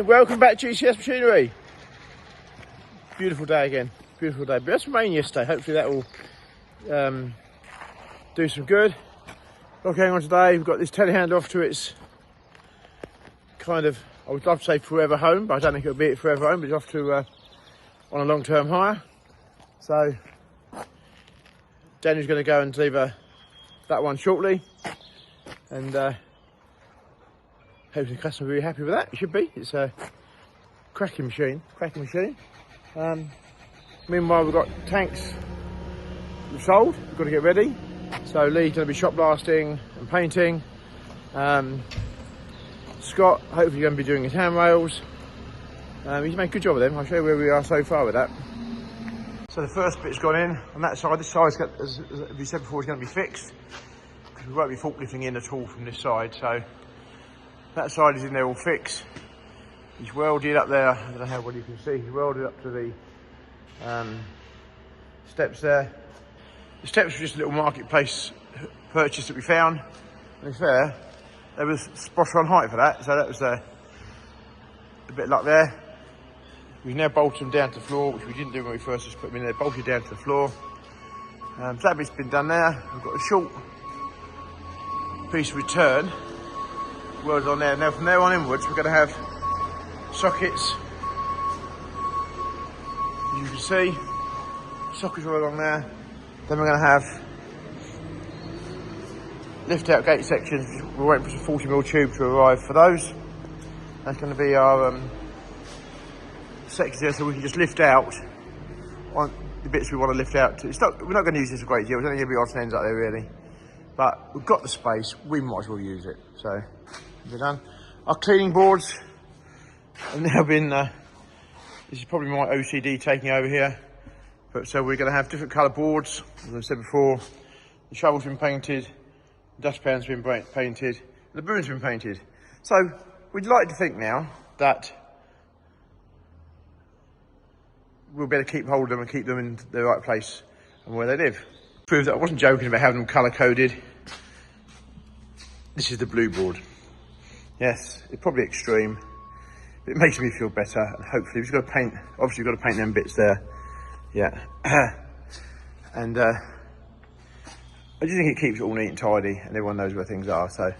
morning, welcome back to GCS Machinery. Beautiful day again, beautiful day. But we had some rain yesterday, hopefully that will do some good. Not going on today, we've got this telehandler off to its kind of, I would love to say forever home, but I don't think it'll be it forever home, but it's off to on a long-term hire. So Daniel's going to go and deliver that one shortly, and hopefully the customer will be happy with that. It should be. It's a cracking machine, meanwhile, we've got tanks we've sold, we've got to get ready. So Lee's going to be shop blasting and painting. Scott, hopefully going to be doing his handrails. He's made a good job of them. I'll show you where we are so far with that. So the first bit's gone in on that side. This side's got, as we said before, is going to be fixed, because we won't be forklifting in at all from this side. So that side is in there all fixed. He's welded up there. I don't know how well you can see. He's welded up to the steps there. The steps were just a little marketplace purchase that we found. And it's fair, there was spot on height for that, so that was a bit of luck there. We've now bolted them down to the floor, which we didn't do when we first just put them in there. Bolted down to the floor. So that bit's been done there. We've got a short piece of return welded on there. Now from there on inwards, we're going to have sockets, as you can see, sockets all along there. Then we're going to have lift out gate sections. We're waiting for some 40mm tube to arrive for those. That's going to be our sections there, so we can just lift out on the bits we want to lift out. We're not going to use this a great deal. It's only going to be odds and ends out there really, but we've got the space. We might as well use it. So we're done. Our cleaning boards have now been. This is probably my OCD taking over here. But so we're going to have different colour boards, as I said before. The shovel's been painted, the dustpan's been painted, the boom's been painted. So we'd like to think now that we'll better keep hold of them and keep them in the right place and where they live. Prove that I wasn't joking about having them colour coded. This is the blue board. Yes, it's probably extreme, but it makes me feel better, and hopefully we've got to paint, obviously we've got to paint them bits there. Yeah, and I just think it keeps it all neat and tidy, and everyone knows where things are. So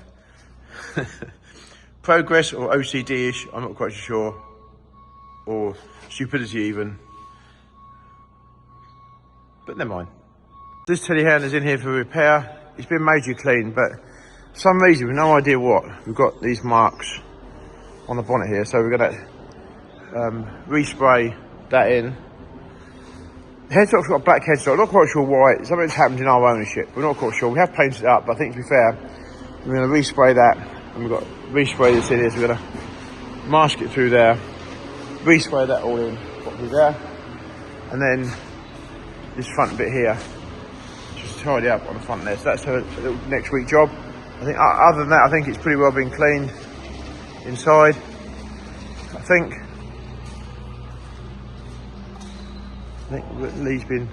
progress or OCD-ish, I'm not quite sure, or stupidity even, but never mind. This telehandler's in here for repair. It's been majorly cleaned, but for some reason we've no idea what. We've got these marks on the bonnet here, so we're going to respray that in. The headstock's got a black headstock. Not quite sure why. Something's happened in our ownership. We're not quite sure. We have painted it up, but I think to be fair, we're going to respray that, and we've got to respray this in here. So we're going to mask it through there, respray that all in properly there, and then this front bit here, just tidy up on the front there. So that's a little next week job. I think other than that, I think it's pretty well been cleaned inside. I think Lee's been,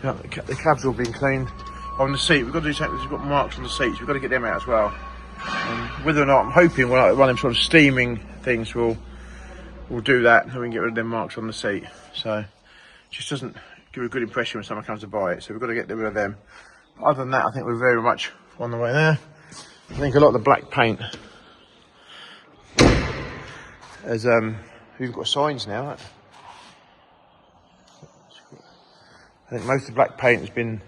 the cab's all been cleaned. On the seat, we've got to do something. We've got marks on the seats. We've got to get them out as well. Whether or not, I'm hoping one of them sort of steaming things will do that, so we can get rid of them marks on the seat. So it just doesn't give a good impression when someone comes to buy it. So we've got to get rid of them. Other than that, I think we're very much on the way there. I think a lot of the black paint has we've got signs now. I think most of the black paint has been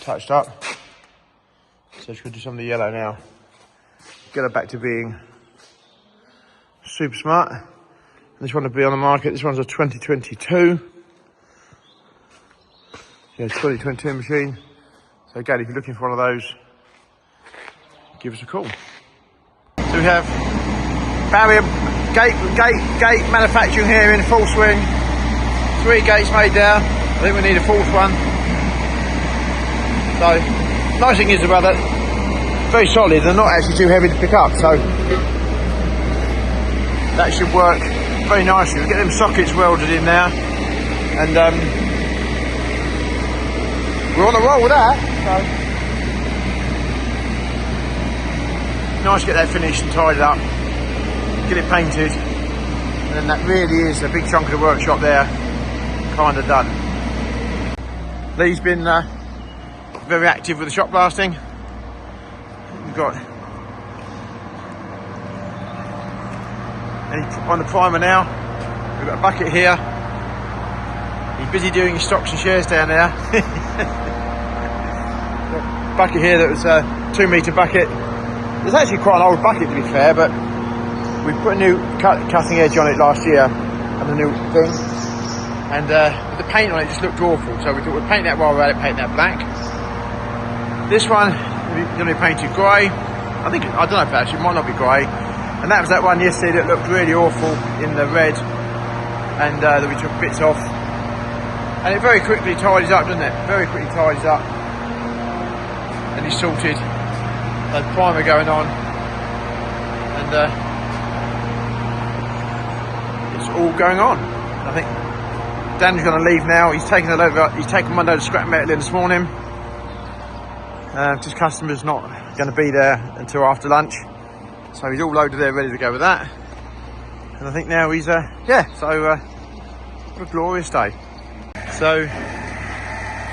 touched up. So just going to do some of the yellow now. Get it back to being super smart. And this one will be on the market. This one's a 2022. Yeah, it's a 2022 machine. So again, if you're looking for one of those, give us a call. So we have barrier gate manufacturing here in full swing. 3 gates made there. I think we need a 4th one. So nice thing is about that, very solid. They're not actually too heavy to pick up, so that should work very nicely. We'll get them sockets welded in there, and we're on the roll with that. So nice to get that finished and tidied up, get it painted, and then that really is a big chunk of the workshop there, kind of done. Lee's been very active with the shop blasting. We've got on the primer now. We've got a bucket here. He's busy doing his stocks and shares down there. Bucket here that was a 2 metre bucket. It's actually quite an old bucket to be fair, but we put a new cutting edge on it last year and a new thing. And the paint on it just looked awful, so we thought we'd paint that while we're at it, paint that black. This one is going to be painted grey. I don't know if actually, it might not be grey. And that was that one yesterday that looked really awful in the red, and that we took bits off. And it very quickly tidies up, doesn't it? Very quickly tidies up. And it's sorted. There's primer going on. And it's all going on. And I think Dan's going to leave now. He's taken one load of scrap metal in this morning. His customer's not going to be there until after lunch. So he's all loaded there, ready to go with that. And I think now he's, what a glorious day. So,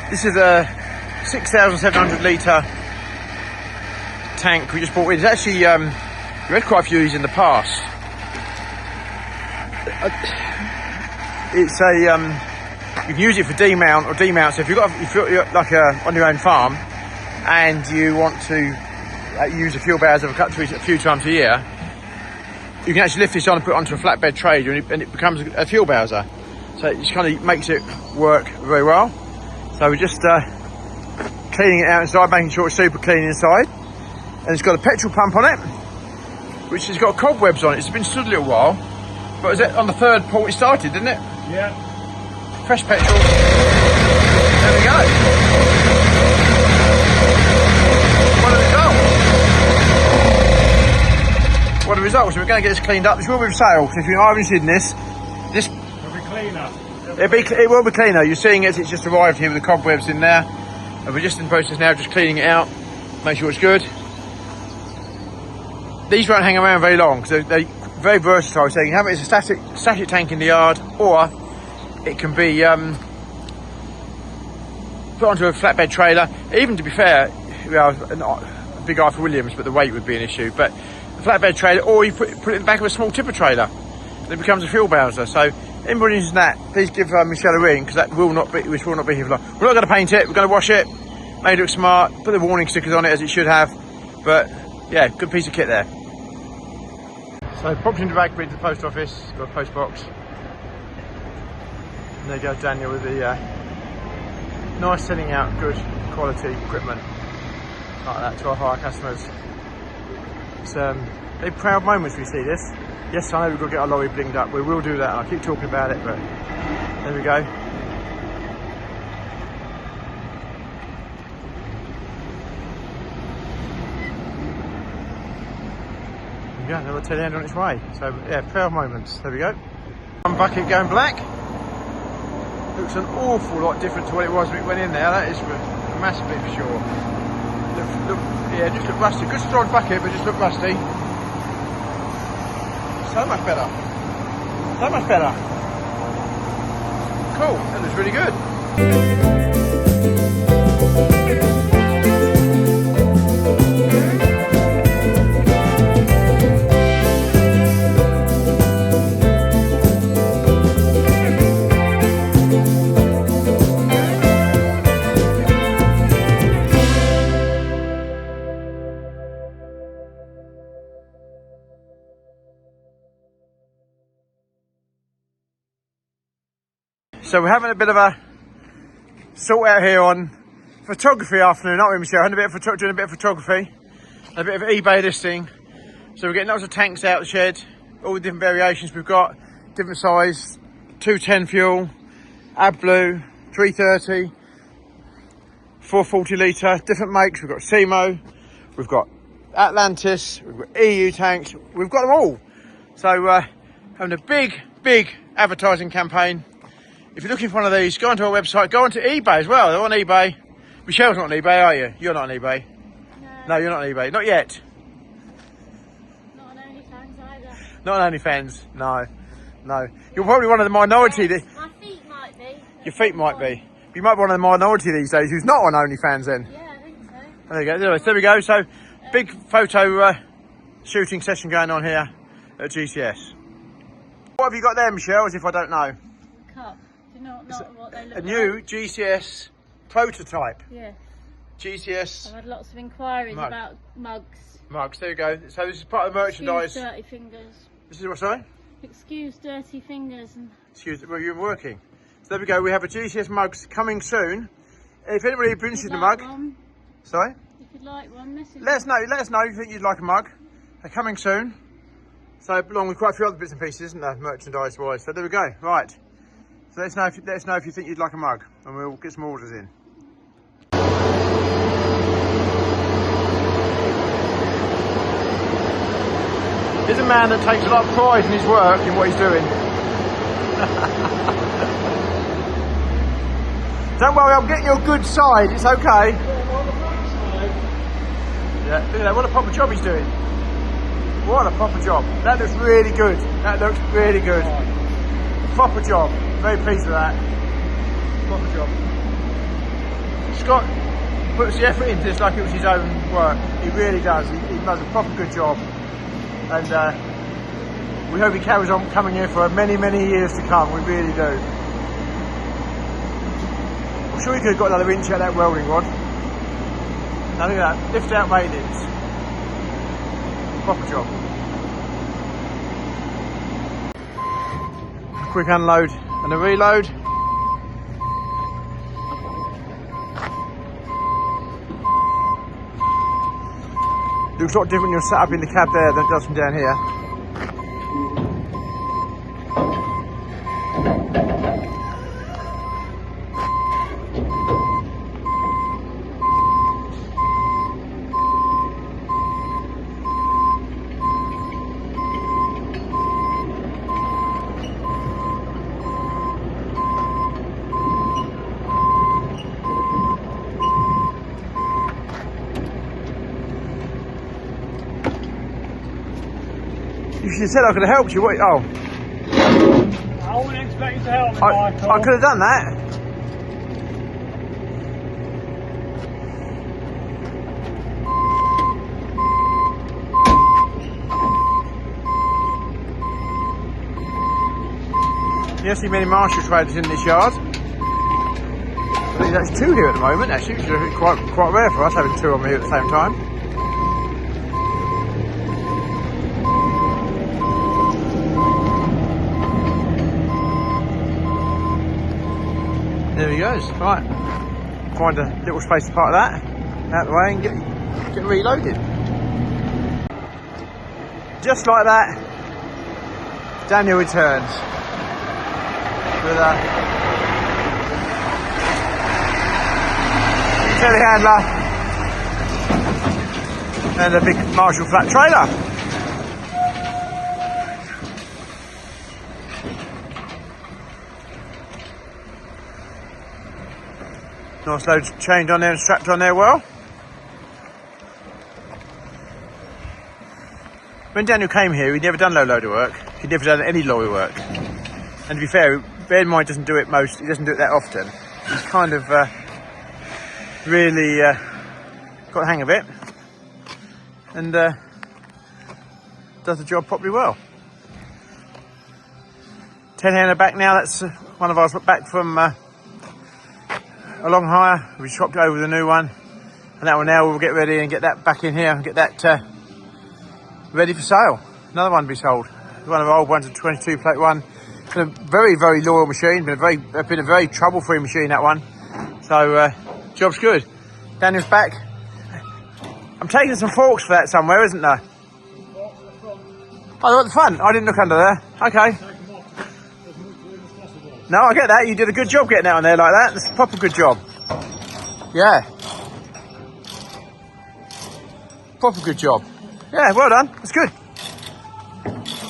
this is a 6,700 litre tank we just bought in. It's actually, we had quite a few of these in the past. It's a, you can use it for demount or demount. So if you're like on your own farm and you want to use a fuel bowser for cut trees a few times a year, you can actually lift this on and put it onto a flatbed trailer and it becomes a fuel bowser. So it just kind of makes it work very well. So we're just cleaning it out inside, making sure it's super clean inside. And it's got a petrol pump on it, which has got cobwebs on it. It's been stood a little while, but was it on the third port it started, didn't it? Yeah. Fresh petrol. There we go. What are the results? So we're going to get this cleaned up. This will be for sale. So if you haven't seen this It'll be cleaner. it will be cleaner. You're seeing it. It's just arrived here with the cobwebs in there, and we're just in the process now, just cleaning it out, make sure it's good. These won't hang around very long because they're very versatile. So you can have it as a static tank in the yard, or it can be put onto a flatbed trailer. Even to be fair, not a big eye for Williams, but the weight would be an issue. But a flatbed trailer, or you put it in the back of a small tipper trailer, and it becomes a fuel bowser. So anybody who's that, please give Michelle a ring, because this will not be here for long. We're not going to paint it. We're going to wash it, make it look smart, put the warning stickers on it as it should have. But yeah, good piece of kit there. So popped into Ragby to the post office, got a post box. And there goes Daniel with the nice sending out good quality equipment like that to our hire customers. It's very proud moments we see this. Yes, I know we've got to get our lorry blinged up. We will do that, and I keep talking about it, but there we go. Yeah, another telehandler on its way. So yeah, proud moments. There we go. One bucket going black. Looks an awful lot different to what it was when it went in there. That is massively for sure. Yeah, just look rusty. Good strong bucket, but just look rusty. So much better. So much better. Cool. That looks really good. So we're having a bit of a sort out here on photography afternoon, aren't we, Michelle? Doing a bit of photography, a bit of eBay listing. So we're getting lots of tanks out of the shed, all the different variations we've got, different size, 210 fuel, AdBlue, 330, 440 litre, different makes. We've got Simo, we've got Atlantis, we've got EU tanks, we've got them all. So having a big advertising campaign. If you're looking for one of these, go onto our website, go onto eBay as well. They're on eBay. Michelle's not on eBay, are you? You're not on eBay. No, you're not on eBay. Not yet. Not on OnlyFans. No. No. You're probably one of the minority. My feet might be. Your feet might be. You might be one of the minority these days who's not on OnlyFans then. Yeah, I think so. There you go. Anyway, there we go. So, big photo shooting session going on here at GCS. What have you got there, Michelle, as if I don't know? Cup. Do you know what they look A like? new GCS prototype. Yeah. GCS I've had lots of inquiries Mug. about mugs. mugs. There you go. So this is part of the merchandise. Excuse dirty fingers. This is what, sorry? Excuse dirty fingers. And Excuse me, well, you're working. So there we go. We have a GCS mugs coming soon. If anybody is interested in a mug, one, sorry? if you'd like one, message Let us know if you think you'd like a mug. They're coming soon. So along with quite a few other bits and pieces, isn't there, merchandise wise. So there we go. Right. So let us know if you think you'd like a mug, and we'll get some orders in. Here's a man that takes a lot of pride in his work, in what he's doing. Don't worry, I'm getting your good side. It's okay. Yeah, look at that. What a proper job he's doing. What a proper job. That looks really good. That looks really good. Proper job. Very pleased with that. Proper job. Scott puts the effort into this like it was his own work. He really does. He does a proper good job. And we hope he carries on coming here for many, many years to come. We really do. I'm sure he could have got another inch out of that welding rod. Now look at that. Lift out railings. Proper job. A quick unload and a reload. Looks a lot different when you're sat up in the cab there than it does from down here. You should have said I could have helped you. What? Oh. I wouldn't expect you to help me, I Michael. could have done that. You don't see many marshal traders in this yard. I think there's two here at the moment, actually, which is quite rare for us, having two on here at the same time. There he goes. Right. Find a little space to park that out of the way and get reloaded. Just like that, Daniel returns with a telehandler and a big Marshall flat trailer. Nice load chained on there and strapped on there well. When Daniel came here, he'd never done low loader work. He'd never done any lorry work. And to be fair, bear in mind, he doesn't do it that often. He's kind of really got the hang of it and does the job properly well. Telehandler back now. That's one of ours back from a long hire. We swapped it over with a new one, and that one now we'll get ready and get that back in here and get that ready for sale. Another one to be sold. One of our old ones, a 22 plate one. Been a very, very loyal machine. Been a very trouble-free machine, that one. So job's good. Daniel's back. I'm taking some forks for that somewhere, isn't there? Oh, they're at the front. I didn't look under there. Okay. No, I get that. You did a good job getting out on there like that. That's a proper good job. Yeah. Proper good job. Yeah, well done. That's good.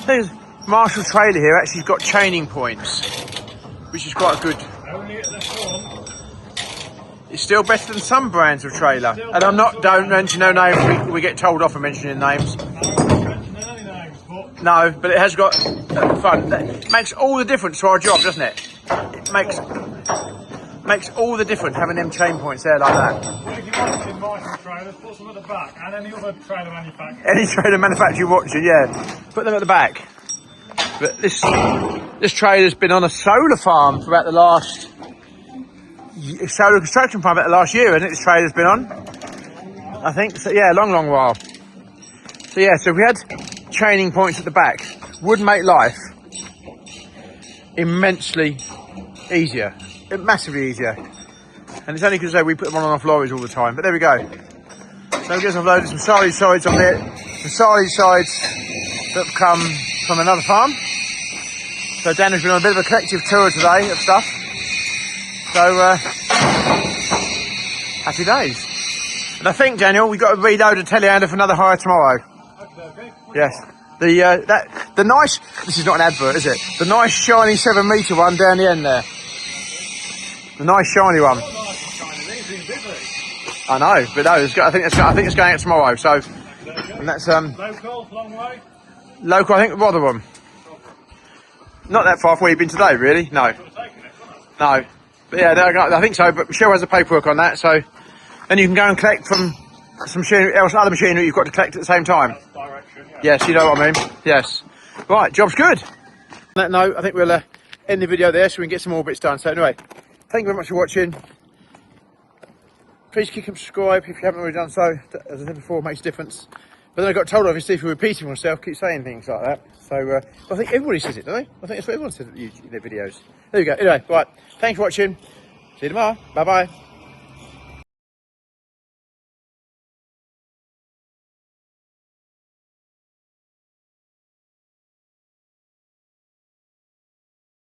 There's Marshall trailer here. Actually, got chaining points, which is quite good. Only at the front. It's still better than some brands of trailer. And don't mention no names. We get told off for mentioning names. I won't mention any names, but No, but it has got fun. That makes all the difference to our job, doesn't it? It makes all the difference having them chain points there like that. Well, if you want to invite some trailers, put some at the back, and any other trailer manufacturer. Any trailer manufacturer watching, yeah, put them at the back. But this trailer's been on a solar farm for about the last solar construction farm about the last year, isn't it? This trailer's been on, I think. So yeah, long while. So yeah, so if we had chaining points at the back, would make life immensely easier, massively easier. And it's only because we put them on off lorries all the time. But there we go. So I guess I've loaded some silage sides on there, some silage sides that have come from another farm. So Daniel's been on a bit of a collective tour today of stuff. So happy days. And I think, Daniel, we've got to reload a telehandler for another hire tomorrow. Okay. Yes. The nice, this is not an advert, is it? The nice shiny 7 metre one down the end there. The nice shiny one. I know, but no, I think it's going out tomorrow. So, and that's Local, long way. local. I think Rotherham. Not that far from where you've been today, really. No, no. But yeah, I think so. But Michelle has the paperwork on that, so then you can go and collect from some other machinery you've got to collect at the same time. Direction, yeah. Yes, you know what I mean. Yes. Right, job's good. On that note, I think we'll end the video there so we can get some more bits done. So anyway, thank you very much for watching. Please click and subscribe if you haven't already done so. As I said before, it makes a difference. But then I got told, obviously, if you're repeating myself, keep saying things like that. So I think everybody says it, don't they? I think that's what everyone says in their videos. There you go. Anyway, right. Thanks for watching. See you tomorrow. Bye-bye.